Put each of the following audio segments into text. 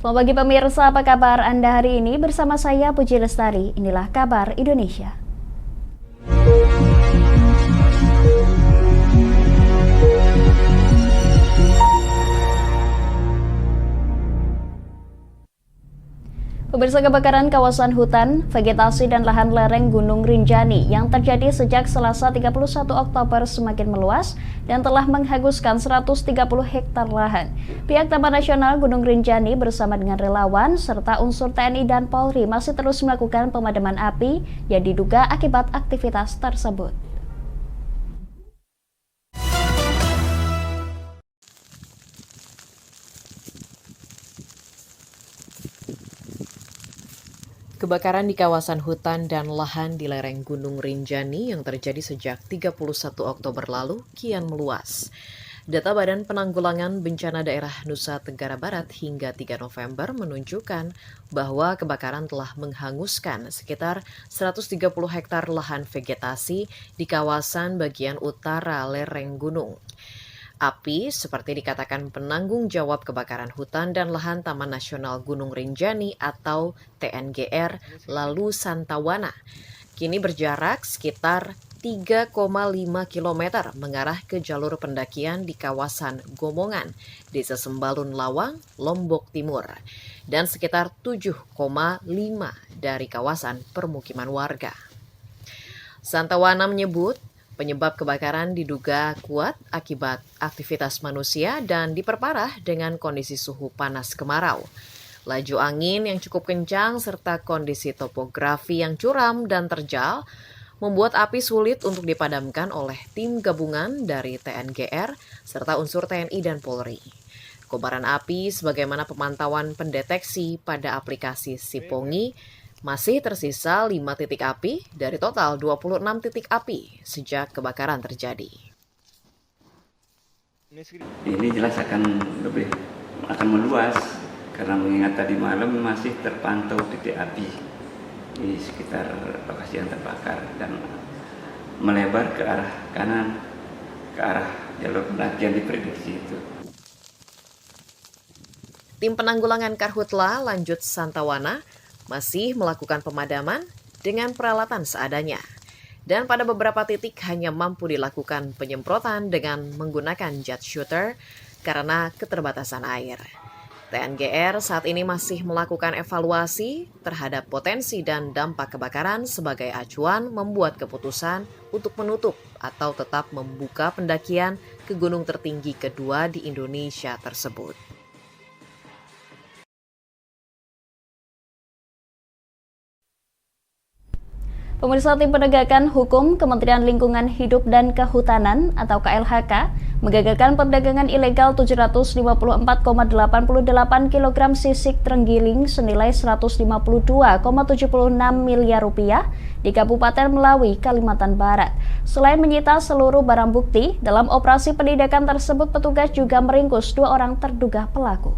Selamat pagi pemirsa, apa kabar Anda hari ini? Bersama saya Puji Lestari, inilah kabar Indonesia. Pemirsa, kebakaran kawasan hutan, vegetasi dan lahan lereng Gunung Rinjani yang terjadi sejak Selasa 31 Oktober semakin meluas dan telah menghanguskan 130 hektar lahan. Pihak Taman Nasional Gunung Rinjani bersama dengan relawan serta unsur TNI dan Polri masih terus melakukan pemadaman api yang diduga akibat aktivitas tersebut. Kebakaran di kawasan hutan dan lahan di lereng Gunung Rinjani yang terjadi sejak 31 Oktober lalu kian meluas. Data Badan Penanggulangan Bencana Daerah Nusa Tenggara Barat hingga 3 November menunjukkan bahwa kebakaran telah menghanguskan sekitar 130 hektar lahan vegetasi di kawasan bagian utara lereng gunung. Api, seperti dikatakan penanggung jawab kebakaran hutan dan lahan Taman Nasional Gunung Rinjani atau TNGR Lalu Santawana, kini berjarak sekitar 3,5 km mengarah ke jalur pendakian di kawasan Gomongan, Desa Sembalun Lawang, Lombok Timur, dan sekitar 7,5 dari kawasan permukiman warga. Santawana menyebut, penyebab kebakaran diduga kuat akibat aktivitas manusia dan diperparah dengan kondisi suhu panas kemarau. Laju angin yang cukup kencang serta kondisi topografi yang curam dan terjal membuat api sulit untuk dipadamkan oleh tim gabungan dari TNGR serta unsur TNI dan Polri. Kobaran api sebagaimana pemantauan pendeteksi pada aplikasi Sipongi masih tersisa 5 titik api dari total 26 titik api sejak kebakaran terjadi. Ini jelas akan meluas karena mengingat tadi malam masih terpantau titik api di sekitar lokasi yang terbakar dan melebar ke arah kanan, ke arah jalur pendakian diprediksi itu. Tim penanggulangan Karhutla lanjut Santawana masih melakukan pemadaman dengan peralatan seadanya. Dan pada beberapa titik hanya mampu dilakukan penyemprotan dengan menggunakan jet shooter karena keterbatasan air. TNGR saat ini masih melakukan evaluasi terhadap potensi dan dampak kebakaran sebagai acuan membuat keputusan untuk menutup atau tetap membuka pendakian ke gunung tertinggi kedua di Indonesia tersebut. Pemirsa, Tim Penegakan Hukum Kementerian Lingkungan Hidup dan Kehutanan atau KLHK menggagalkan perdagangan ilegal 754,88 kg sisik terenggiling senilai 152,76 miliar rupiah di Kabupaten Melawi, Kalimantan Barat. Selain menyita seluruh barang bukti, dalam operasi penindakan tersebut petugas juga meringkus 2 orang terduga pelaku.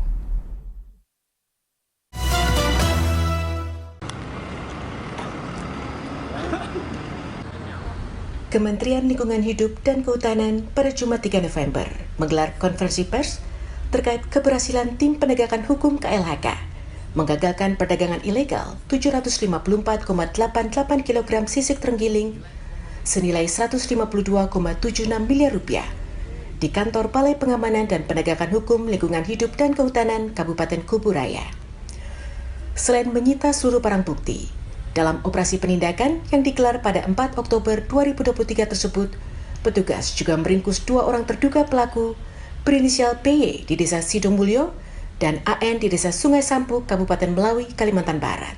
Kementerian Lingkungan Hidup dan Kehutanan pada Jumat 3 November menggelar konferensi pers terkait keberhasilan Tim Penegakan Hukum KLHK menggagalkan perdagangan ilegal 754,88 kg sisik terenggiling senilai 152,76 miliar rupiah di kantor Balai Pengamanan dan Penegakan Hukum Lingkungan Hidup dan Kehutanan Kabupaten Kuburaya. Selain menyita seluruh barang bukti, dalam operasi penindakan yang digelar pada 4 Oktober 2023 tersebut, petugas juga meringkus 2 orang terduga pelaku berinisial PY di Desa Sidomulyo dan AN di Desa Sungai Sampuk, Kabupaten Melawi, Kalimantan Barat.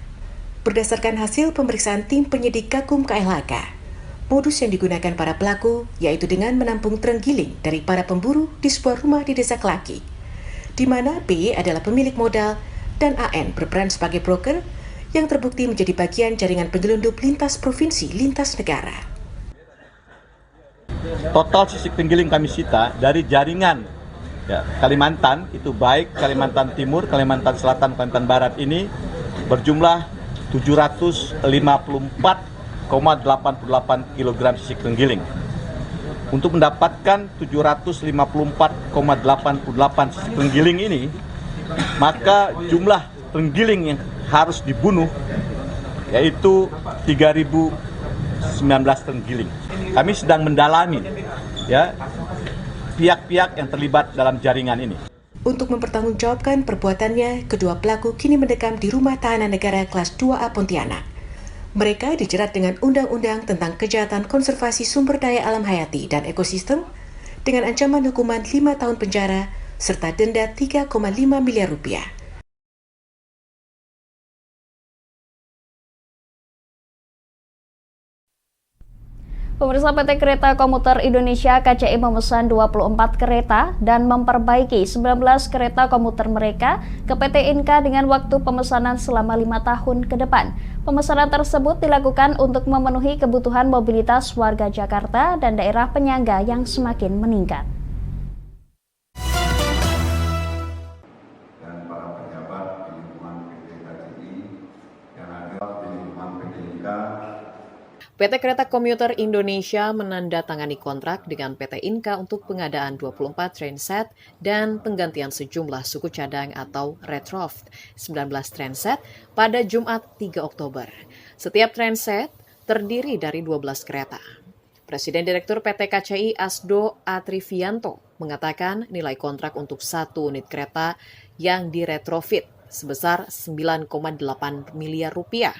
Berdasarkan hasil pemeriksaan tim penyidik Gakum KLHK, modus yang digunakan para pelaku yaitu dengan menampung terenggiling dari para pemburu di sebuah rumah di Desa Kelaki, di mana PY adalah pemilik modal dan AN berperan sebagai broker yang terbukti menjadi bagian jaringan penyelundup lintas provinsi, lintas negara. Total sisik terenggiling kami sita dari jaringan Kalimantan, itu baik Kalimantan Timur, Kalimantan Selatan, Kalimantan Barat ini berjumlah 754,88 kg sisik terenggiling. Untuk mendapatkan 754,88 sisik terenggiling ini, maka jumlah terenggiling yang harus dibunuh yaitu 3.019 terenggiling. Kami sedang mendalami ya pihak-pihak yang terlibat dalam jaringan ini. Untuk mempertanggungjawabkan perbuatannya, kedua pelaku kini mendekam di Rumah Tahanan Negara kelas 2A Pontianak. Mereka dijerat dengan Undang-Undang tentang Kejahatan Konservasi Sumber Daya Alam Hayati dan Ekosistem dengan ancaman hukuman 5 tahun penjara serta denda 3,5 miliar rupiah. Pemirsa, PT Kereta Komuter Indonesia KCI memesan 24 kereta dan memperbaiki 19 kereta komuter mereka ke PT Inka dengan waktu pemesanan selama 5 tahun ke depan. Pemesanan tersebut dilakukan untuk memenuhi kebutuhan mobilitas warga Jakarta dan daerah penyangga yang semakin meningkat. Dan para pejabat di lingkungan PT KCI yang ada di lingkungan PT Inka. PT Kereta Komuter Indonesia menandatangani kontrak dengan PT Inka untuk pengadaan 24 trainset dan penggantian sejumlah suku cadang atau retrofit 19 trainset pada Jumat 3 Oktober. Setiap trainset terdiri dari 12 kereta. Presiden Direktur PT KCI Asdo Atrivianto mengatakan nilai kontrak untuk 1 unit kereta yang diretrofit sebesar 9,8 miliar rupiah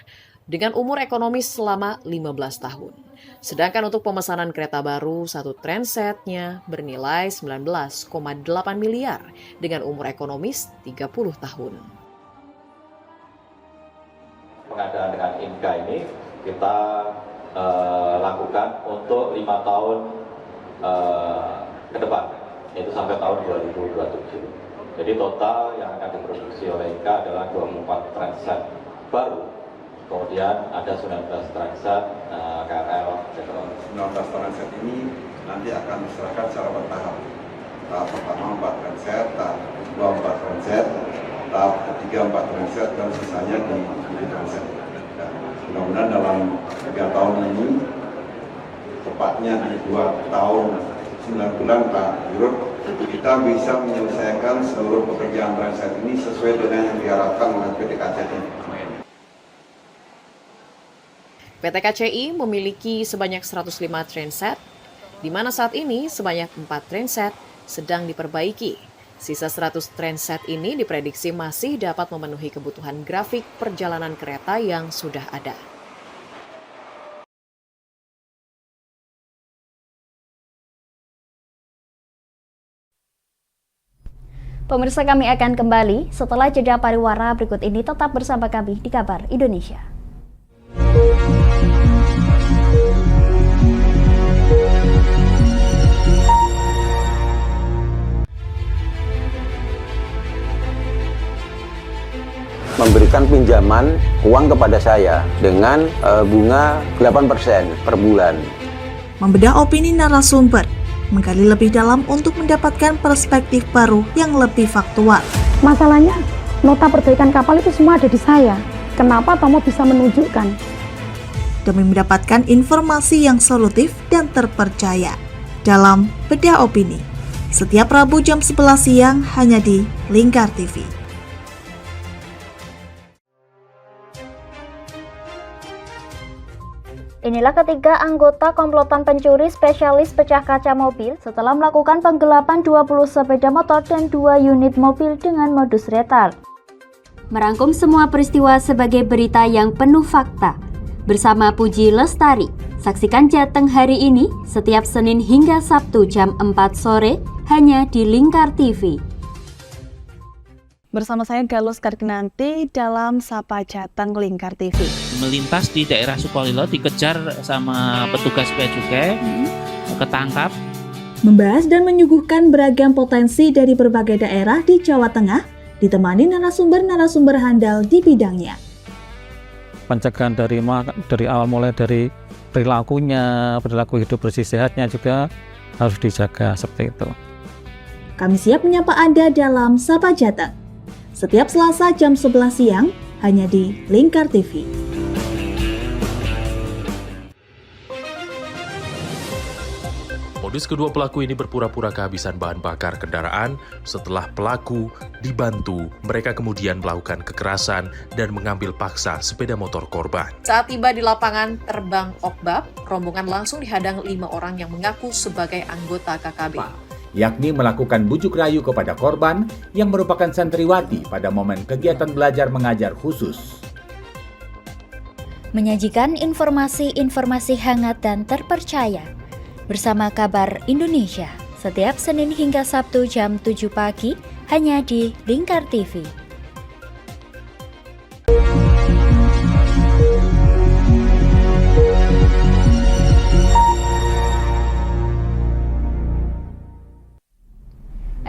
dengan umur ekonomis selama 15 tahun. Sedangkan untuk pemesanan kereta baru, 1 trainsetnya bernilai 19,8 miliar dengan umur ekonomis 30 tahun. Pengadaan dengan Inka ini kita lakukan untuk 5 tahun ke depan, yaitu sampai tahun 2027. Jadi total yang akan diproduksi oleh Inka adalah 24 trainset baru. Kemudian ada 19 trainset KRL. 19 trainset ini nanti akan diserahkan secara bertahap. Tahap pertama 4 trainset, tahap kedua 4 trainset, tahap ketiga 4 trainset, dan sisanya di trainset. Mudah-mudahan dalam 3 tahun ini, tepatnya di 2 tahun 9 bulan Pak Dirut, kita bisa menyelesaikan seluruh pekerjaan trainset ini sesuai dengan yang diharapkan oleh PT KCI. PT KCI memiliki sebanyak 105 trainset, di mana saat ini sebanyak 4 trainset sedang diperbaiki. Sisa 100 trainset ini diprediksi masih dapat memenuhi kebutuhan grafik perjalanan kereta yang sudah ada. Pemirsa, kami akan kembali setelah jeda pariwara berikut ini. Tetap bersama kami di Kabar Indonesia. Memberikan pinjaman uang kepada saya dengan bunga 8% per bulan. Membedah opini narasumber, menggali lebih dalam untuk mendapatkan perspektif baru yang lebih faktual. Masalahnya, nota perbaikan kapal itu semua ada di saya. Kenapa Tomo bisa menunjukkan? Demi mendapatkan informasi yang solutif dan terpercaya dalam Bedah Opini. Setiap Rabu jam 11 siang hanya di Lingkar TV. Inilah ketiga anggota komplotan pencuri spesialis pecah kaca mobil setelah melakukan penggelapan 20 sepeda motor dan 2 unit mobil dengan modus retal. Merangkum semua peristiwa sebagai berita yang penuh fakta. Bersama Puji Lestari, saksikan Jateng hari ini setiap Senin hingga Sabtu jam 4 sore hanya di Lingkar TV. Bersama saya Galus Kargnanti dalam Sapa Jateng Lingkar TV. Melintas di daerah Sukolilo dikejar sama petugas bea cukai, ketangkap. Membahas dan menyuguhkan beragam potensi dari berbagai daerah di Jawa Tengah, ditemani narasumber-narasumber handal di bidangnya. Pencegahan dari awal mulai dari perilaku hidup bersih sehatnya juga harus dijaga seperti itu. Kami siap menyapa Anda dalam Sapa Jateng. Setiap Selasa jam 11 siang hanya di Lingkar TV. Modus kedua pelaku ini berpura-pura kehabisan bahan bakar kendaraan. Setelah pelaku dibantu, mereka kemudian melakukan kekerasan dan mengambil paksa sepeda motor korban. Saat tiba di lapangan terbang Okbab, rombongan langsung dihadang 5 orang yang mengaku sebagai anggota KKB. Yakni melakukan bujuk rayu kepada korban yang merupakan santriwati pada momen kegiatan belajar mengajar khusus. Menyajikan informasi-informasi hangat dan terpercaya bersama Kabar Indonesia setiap Senin hingga Sabtu jam 7 pagi hanya di Lingkar TV.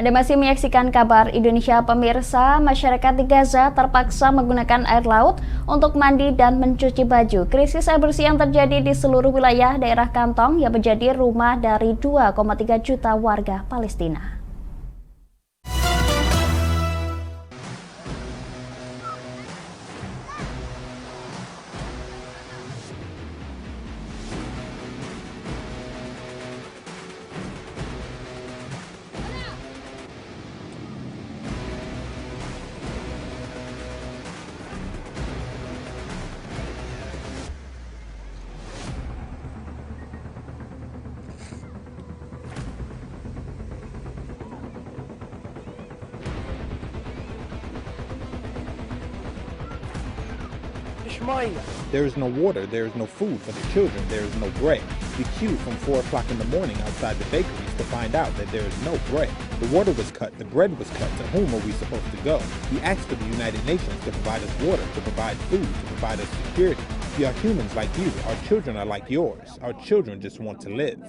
Anda masih menyaksikan Kabar Indonesia. Pemirsa, masyarakat di Gaza terpaksa menggunakan air laut untuk mandi dan mencuci baju. Krisis air bersih yang terjadi di seluruh wilayah daerah kantong yang menjadi rumah dari 2,3 juta warga Palestina. There is no water, there is no food for the children, there is no bread. We queued from 4 o'clock in the morning outside the bakeries to find out that there is no bread. The water was cut, the bread was cut. To whom are we supposed to go? We asked for the United Nations to provide us water, to provide food, to provide us security. We are humans like you. Our children are like yours. Our children just want to live.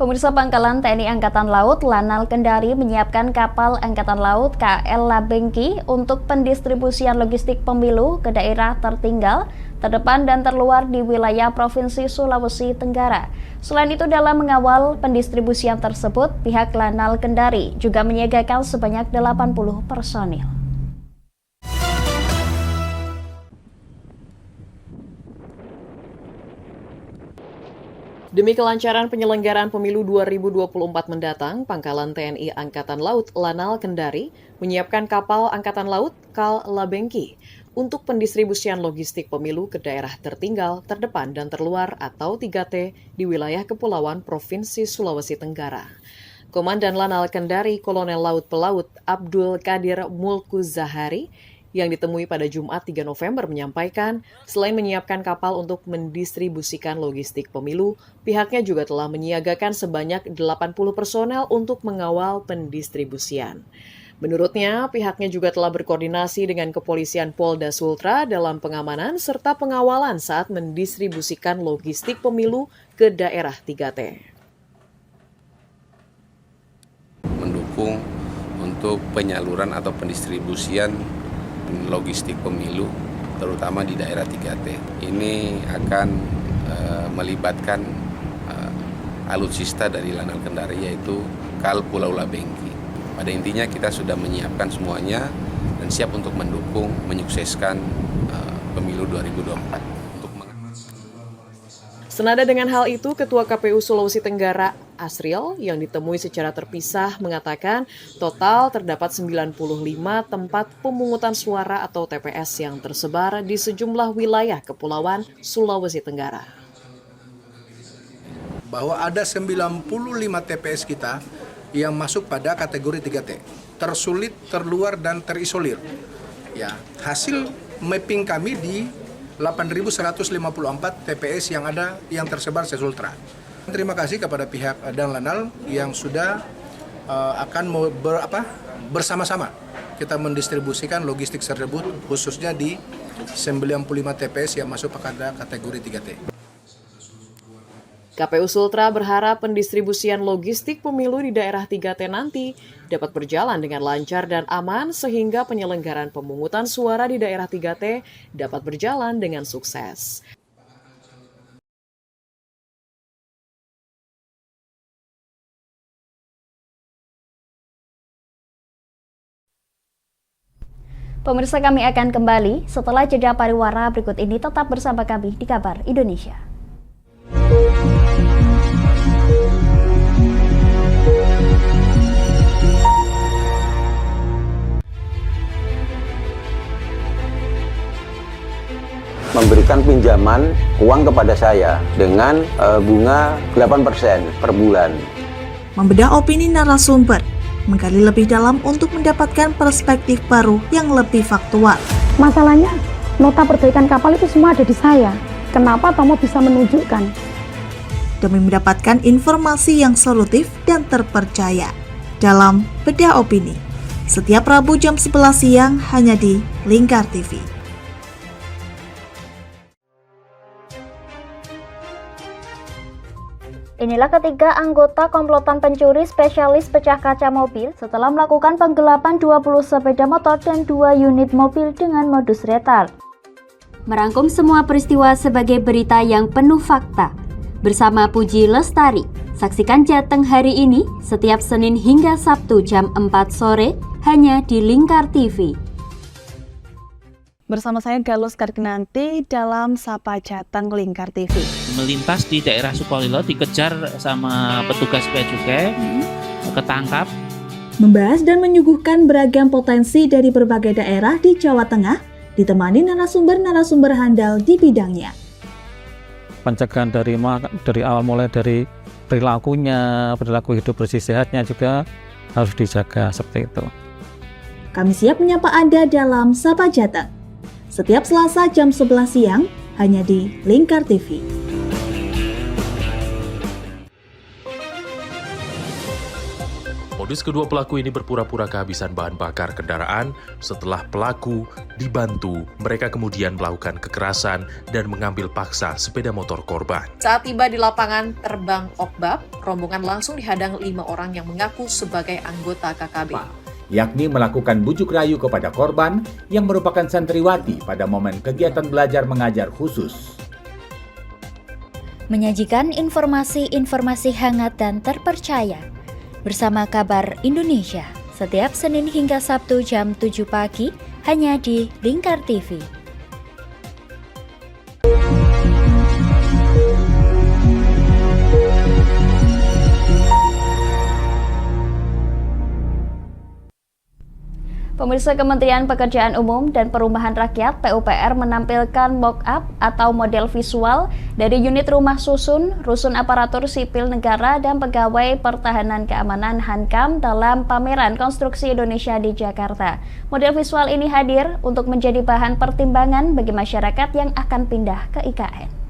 Pemirsa, Pangkalan TNI Angkatan Laut Lanal Kendari menyiapkan kapal Angkatan Laut KL Labengki untuk pendistribusian logistik pemilu ke daerah tertinggal, terdepan dan terluar di wilayah Provinsi Sulawesi Tenggara. Selain itu, dalam mengawal pendistribusian tersebut, pihak Lanal Kendari juga menyiagakan sebanyak 80 personil. Demi kelancaran penyelenggaraan pemilu 2024 mendatang, Pangkalan TNI Angkatan Laut Lanal Kendari menyiapkan kapal Angkatan Laut KL Labengki untuk pendistribusian logistik pemilu ke daerah tertinggal, terdepan, dan terluar atau 3T di wilayah Kepulauan Provinsi Sulawesi Tenggara. Komandan Lanal Kendari Kolonel Laut Pelaut Abdul Qadir Mulku Zahari yang ditemui pada Jumat 3 November menyampaikan, selain menyiapkan kapal untuk mendistribusikan logistik pemilu, pihaknya juga telah menyiagakan sebanyak 80 personel untuk mengawal pendistribusian. Menurutnya, pihaknya juga telah berkoordinasi dengan Kepolisian Polda Sultra dalam pengamanan serta pengawalan saat mendistribusikan logistik pemilu ke daerah 3T. Mendukung untuk penyaluran atau pendistribusian logistik pemilu, terutama di daerah 3T. Ini akan melibatkan alutsista dari Lanal Kendari, yaitu KL Pulau Labengki. Pada intinya kita sudah menyiapkan semuanya dan siap untuk mendukung, menyukseskan pemilu 2024. Senada dengan hal itu, Ketua KPU Sulawesi Tenggara Asriel yang ditemui secara terpisah mengatakan total terdapat 95 tempat pemungutan suara atau TPS yang tersebar di sejumlah wilayah Kepulauan Sulawesi Tenggara. Bahwa ada 95 TPS kita yang masuk pada kategori 3T, tersulit, terluar, dan terisolir. Ya, hasil mapping kami di 8.154 TPS yang tersebar se-Sultra. Terima kasih kepada pihak dan Lanal yang sudah akan bersama-sama kita mendistribusikan logistik tersebut, khususnya di 95 TPS yang masuk pada kategori 3T. KPU Sultra berharap pendistribusian logistik pemilu di daerah 3T nanti dapat berjalan dengan lancar dan aman sehingga penyelenggaraan pemungutan suara di daerah 3T dapat berjalan dengan sukses. Pemirsa, kami akan kembali setelah jeda pariwara berikut ini. Tetap bersama kami di Kabar Indonesia. memberikan pinjaman uang kepada saya dengan bunga 8% per bulan. Membedah opini narasumber, menggali lebih dalam untuk mendapatkan perspektif baru yang lebih faktual. Masalahnya, nota perbaikan kapal itu semua ada di saya. Kenapa Tomo bisa menunjukkan? Demi mendapatkan informasi yang solutif dan terpercaya dalam Bedah Opini. Setiap Rabu jam 11 siang hanya di Lingkar TV. Inilah ketiga anggota komplotan pencuri spesialis pecah kaca mobil setelah melakukan penggelapan 20 sepeda motor dan 2 unit mobil dengan modus retard. Merangkum semua peristiwa sebagai berita yang penuh fakta. Bersama Puji Lestari, saksikan Jateng hari ini setiap Senin hingga Sabtu jam 4 sore hanya di Lingkar TV. Bersama saya Galus Karginanti dalam Sapa Jateng Lingkar TV. Melintas di daerah Sukolilo dikejar sama petugas bea cukai, ketangkap. Membahas dan menyuguhkan beragam potensi dari berbagai daerah di Jawa Tengah, ditemani narasumber-narasumber handal di bidangnya. Pencegahan dari awal mulai dari perilakunya, perilaku hidup bersih sehatnya juga harus dijaga seperti itu. Kami siap menyapa Anda dalam Sapa Jateng. Setiap Selasa jam 11 siang hanya di Lingkar TV. Modus kedua pelaku ini berpura-pura kehabisan bahan bakar kendaraan. Setelah pelaku dibantu, mereka kemudian melakukan kekerasan dan mengambil paksa sepeda motor korban. Saat tiba di lapangan terbang Okbab, rombongan langsung dihadang 5 orang yang mengaku sebagai anggota KKB. Yakni melakukan bujuk rayu kepada korban yang merupakan santriwati pada momen kegiatan belajar mengajar khusus. Menyajikan informasi-informasi hangat dan terpercaya bersama Kabar Indonesia setiap Senin hingga Sabtu jam 7 pagi hanya di Lingkar TV. Pemirsa, Kementerian Pekerjaan Umum dan Perumahan Rakyat (PUPR) menampilkan mock-up atau model visual dari unit rumah susun, rusun aparatur sipil negara dan pegawai pertahanan keamanan Hankam dalam pameran konstruksi Indonesia di Jakarta. Model visual ini hadir untuk menjadi bahan pertimbangan bagi masyarakat yang akan pindah ke IKN.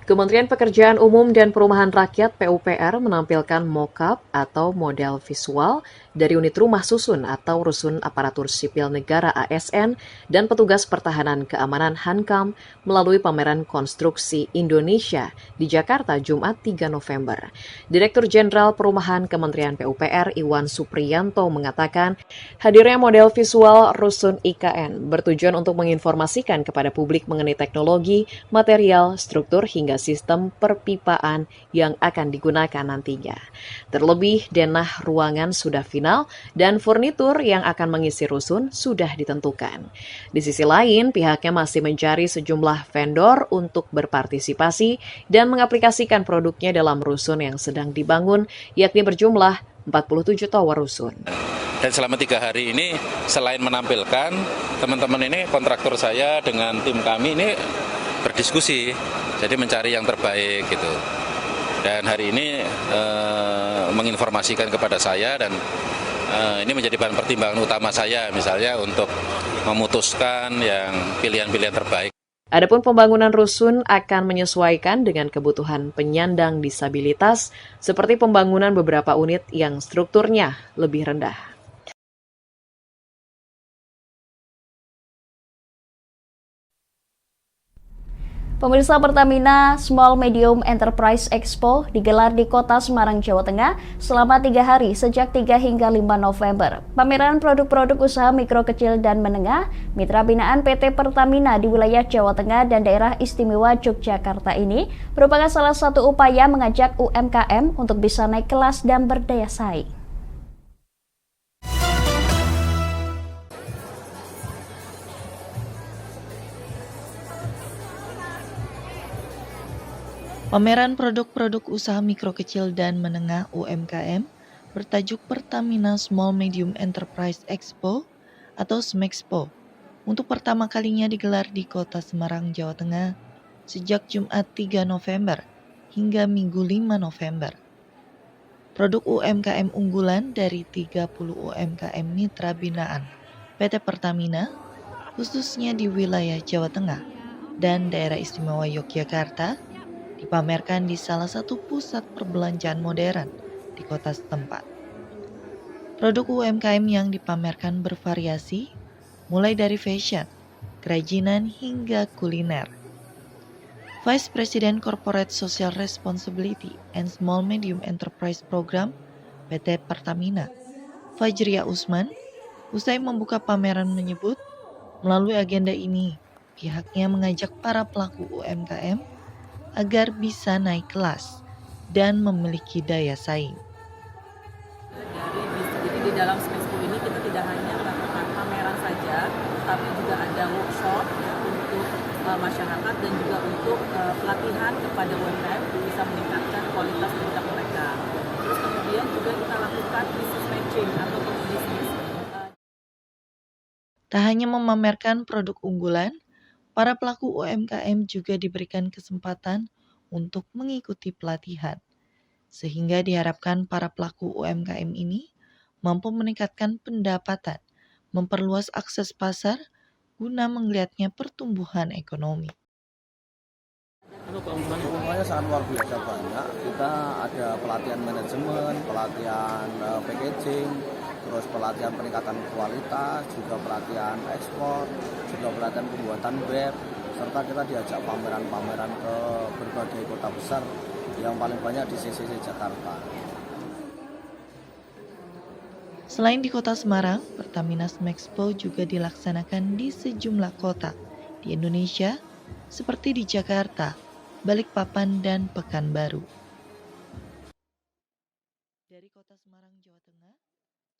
Kementerian Pekerjaan Umum dan Perumahan Rakyat (PUPR) menampilkan mock-up atau model visual dari unit rumah susun atau rusun aparatur sipil negara ASN dan petugas pertahanan keamanan Hankam melalui pameran konstruksi Indonesia di Jakarta Jumat 3 November. Direktur Jenderal Perumahan Kementerian PUPR Iwan Supriyanto mengatakan hadirnya model visual rusun IKN bertujuan untuk menginformasikan kepada publik mengenai teknologi, material, struktur hingga sistem perpipaan yang akan digunakan nantinya. Terlebih, denah ruangan sudah final dan furnitur yang akan mengisi rusun sudah ditentukan. Di sisi lain, pihaknya masih mencari sejumlah vendor untuk berpartisipasi dan mengaplikasikan produknya dalam rusun yang sedang dibangun, yakni berjumlah 47 tower rusun. Dan selama 3 hari ini, selain menampilkan, teman-teman ini kontraktor saya dengan tim kami ini berdiskusi, jadi mencari yang terbaik gitu. Dan hari ini menginformasikan kepada saya dan ini menjadi bahan pertimbangan utama saya misalnya untuk memutuskan yang pilihan-pilihan terbaik. Adapun pembangunan rusun akan menyesuaikan dengan kebutuhan penyandang disabilitas seperti pembangunan beberapa unit yang strukturnya lebih rendah. Pemirsa, Pertamina Small Medium Enterprise Expo digelar di Kota Semarang, Jawa Tengah selama 3 hari sejak 3 hingga 5 November. Pameran produk-produk usaha mikro kecil dan menengah mitra binaan PT Pertamina di wilayah Jawa Tengah dan daerah istimewa Yogyakarta ini merupakan salah satu upaya mengajak UMKM untuk bisa naik kelas dan berdaya saing. Pameran produk-produk usaha mikro kecil dan menengah UMKM bertajuk Pertamina Small Medium Enterprise Expo atau SMEXPO untuk pertama kalinya digelar di Kota Semarang, Jawa Tengah sejak Jumat 3 November hingga Minggu 5 November. Produk UMKM unggulan dari 30 UMKM mitra binaan PT Pertamina, khususnya di wilayah Jawa Tengah dan Daerah Istimewa Yogyakarta, dipamerkan di salah satu pusat perbelanjaan modern di kota setempat. Produk UMKM yang dipamerkan bervariasi, mulai dari fashion, kerajinan hingga kuliner. Vice President Corporate Social Responsibility and Small Medium Enterprise Program PT Pertamina, Fajria Usman, usai membuka pameran menyebut, melalui agenda ini, pihaknya mengajak para pelaku UMKM agar bisa naik kelas dan memiliki daya saing. Jadi di dalam SMEXPO ini kita tidak hanya melakukan pameran saja, tapi juga ada workshop untuk masyarakat dan juga untuk pelatihan kepada UMKM bisa meningkatkan kualitas produk mereka. Terus kemudian juga kita lakukan business matching atau bisnis. Tak hanya memamerkan produk unggulan, para pelaku UMKM juga diberikan kesempatan untuk mengikuti pelatihan, sehingga diharapkan para pelaku UMKM ini mampu meningkatkan pendapatan, memperluas akses pasar, guna menggeliatnya pertumbuhan ekonomi. Keuntungannya sangat luar biasa banyak. Kita ada pelatihan manajemen, pelatihan packaging, terus pelatihan peningkatan kualitas, juga pelatihan ekspor, juga pelatihan pembuatan brand, serta kita diajak pameran-pameran ke berbagai kota besar yang paling banyak di CCC Jakarta. Selain di Kota Semarang, Pertamina SMEXPO juga dilaksanakan di sejumlah kota di Indonesia seperti di Jakarta, Balikpapan, dan Pekanbaru. Dari Kota Semarang, Jawa Tengah,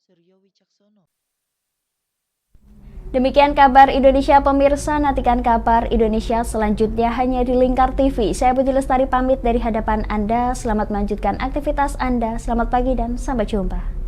Suryo Wicaksono. Demikian kabar Indonesia pemirsa, nantikan kabar Indonesia selanjutnya hanya di Lingkar TV. Saya Budi Lestari pamit dari hadapan Anda, selamat melanjutkan aktivitas Anda, selamat pagi dan sampai jumpa.